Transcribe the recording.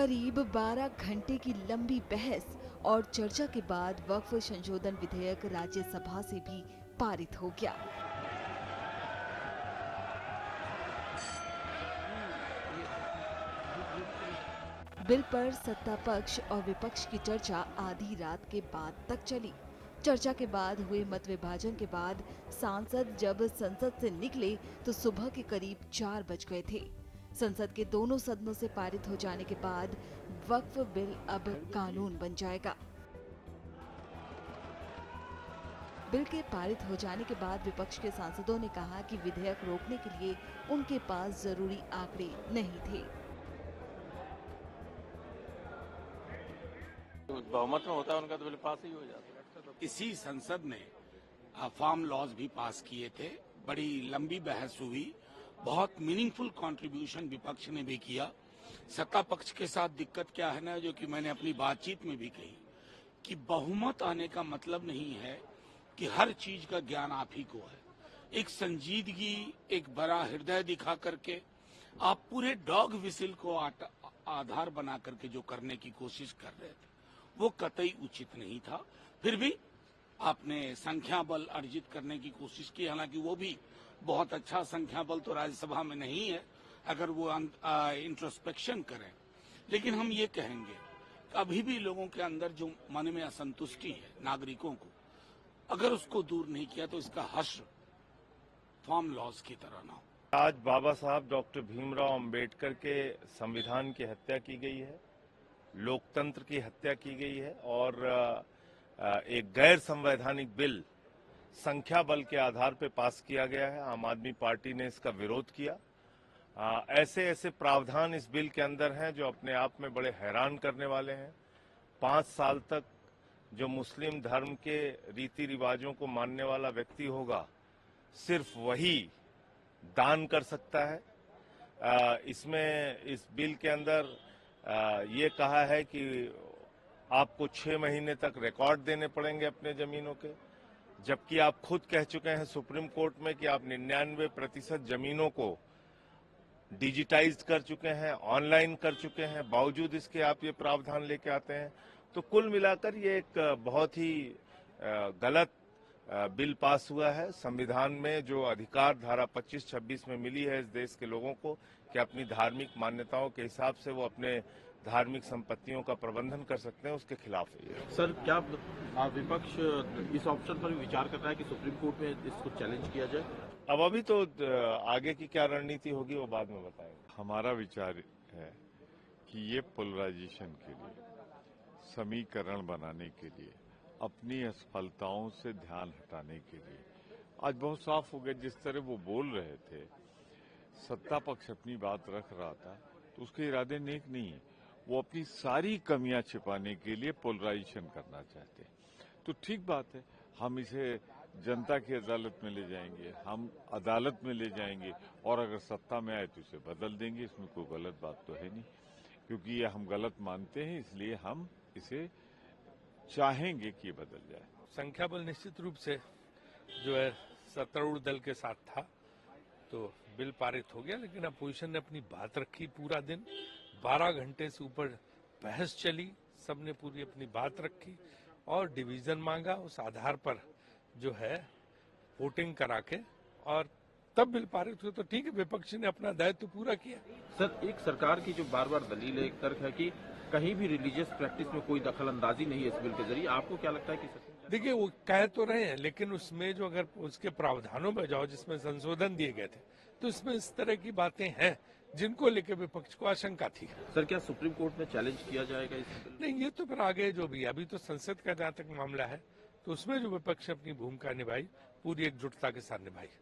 करीब 12 घंटे की लंबी बहस और चर्चा के बाद वक्फ संशोधन विधेयक राज्यसभा से भी पारित हो गया। बिल पर सत्ता पक्ष और विपक्ष की चर्चा आधी रात के बाद तक चली। चर्चा के बाद हुए मत विभाजन के बाद सांसद जब संसद से निकले तो सुबह के करीब 4 बज गए थे। संसद के दोनों सदनों से पारित हो जाने के बाद वक्फ बिल अब कानून बन जाएगा। बिल के पारित हो जाने के बाद विपक्ष के सांसदों ने कहा कि विधेयक रोकने के लिए उनके पास जरूरी आंकड़े नहीं थे। बहुमत में होता है उनका तो बिल पास ही हो जाता है। इसी संसद ने फार्म लॉज भी पास किए थे। बड़ी लंबी बहस हुई, बहुत मीनिंगफुल कंट्रीब्यूशन विपक्ष ने भी किया। सत्ता पक्ष के साथ दिक्कत क्या है ना, जो कि मैंने अपनी बातचीत में भी कही कि बहुमत आने का मतलब नहीं है कि हर चीज का ज्ञान आप ही को है। एक संजीदगी, एक बड़ा हृदय दिखा करके आप पूरे डॉग विसिल को आधार बना करके जो करने की कोशिश कर रहे थे वो कतई उचित नहीं था। फिर भी आपने संख्या बल अर्जित करने की कोशिश की, हालांकि वो भी बहुत अच्छा संख्या बल तो राज्यसभा में नहीं है अगर वो इंट्रोस्पेक्शन करें। लेकिन हम ये कहेंगे कि अभी भी लोगों के अंदर जो मन में असंतुष्टि है नागरिकों को, अगर उसको दूर नहीं किया तो इसका हश्र फार्म लॉज की तरह ना हो। आज बाबा साहब डॉक्टर भीमराव अंबेडकर के संविधान की हत्या की गई है, लोकतंत्र की हत्या की गई है और एक गैर संवैधानिक बिल संख्या बल के आधार पर पास किया गया है। आम आदमी पार्टी ने इसका विरोध किया। ऐसे ऐसे प्रावधान इस बिल के अंदर हैं जो अपने आप में बड़े हैरान करने वाले हैं। 5 साल तक जो मुस्लिम धर्म के रीति रिवाजों को मानने वाला व्यक्ति होगा, सिर्फ वही दान कर सकता है। इसमें इस बिल के अंदर ये कहा है कि आपको 6 महीने तक रिकॉर्ड देने पड़ेंगे अपने जमीनों के, जबकि आप खुद कह चुके हैं सुप्रीम कोर्ट में कि आप 99% जमीनों को डिजिटाइज कर चुके हैं, ऑनलाइन कर चुके हैं, बावजूद इसके आप ये प्रावधान लेके आते हैं। तो कुल मिलाकर ये एक बहुत ही गलत बिल पास हुआ है। संविधान में जो अधिकार धारा 25-26 में मिली है इस देश के लोगों को कि अपनी धार्मिक मान्यताओं के हिसाब से वो अपने धार्मिक संपत्तियों का प्रबंधन कर सकते हैं, उसके खिलाफ है। सर, क्या विपक्ष इस ऑप्शन पर विचार कर रहा है कि सुप्रीम कोर्ट में इसको चैलेंज किया जाए? अब अभी तो आगे की क्या रणनीति होगी वो बाद में बताएंगे। हमारा विचार है कि ये पोलराइजेशन के लिए, समीकरण बनाने के लिए, अपनी असफलताओं से ध्यान हटाने के लिए आज बहुत साफ हो गया। जिस तरह वो बोल रहे थे, सत्ता पक्ष अपनी बात रख रहा था तो उसके इरादे नेक नहीं है। वो अपनी सारी कमियां छिपाने के लिए पोलराइजेशन करना चाहते हैं। तो ठीक बात है, हम इसे जनता की अदालत में ले जाएंगे, हम अदालत में ले जाएंगे और अगर सत्ता में आए तो इसे बदल देंगे। इसमें कोई गलत बात तो है नहीं, क्योंकि ये हम गलत मानते हैं, इसलिए हम इसे चाहेंगे कि बदल जाए। संख्या बल निश्चित रूप से जो है सत्तारूढ़ दल के साथ था तो बिल पारित हो गया, लेकिन अपोजिशन ने अपनी बात रखी। पूरा दिन 12 घंटे से ऊपर बहस चली, सबने पूरी अपनी बात रखी और डिवीजन मांगा। उस आधार पर जो है वोटिंग करा के और तब बिल पारित हुआ। तो ठीक है, विपक्ष ने अपना दायित्व पूरा किया। सर, एक सरकार की जो बार बार दलील है, एक तर्क है कि कहीं भी रिलीजियस प्रैक्टिस में कोई दखल अंदाजी नहीं है इस बिल के जरिए। आपको क्या लगता है कि देखिए, वो कह तो रहे हैं, लेकिन उसमें जो अगर उसके प्रावधानों में जाओ जिसमें संशोधन दिए गए थे तो इसमें इस तरह की बातें हैं जिनको लेकर विपक्ष को आशंका थी। सर, क्या सुप्रीम कोर्ट में चैलेंज किया जाएगा इस बिल? नहीं, ये तो फिर आगे जो भी, अभी तो संसद का जहां तक मामला है तो उसमें जो विपक्ष अपनी भूमिका निभाई पूरी एकजुटता के साथ निभाई।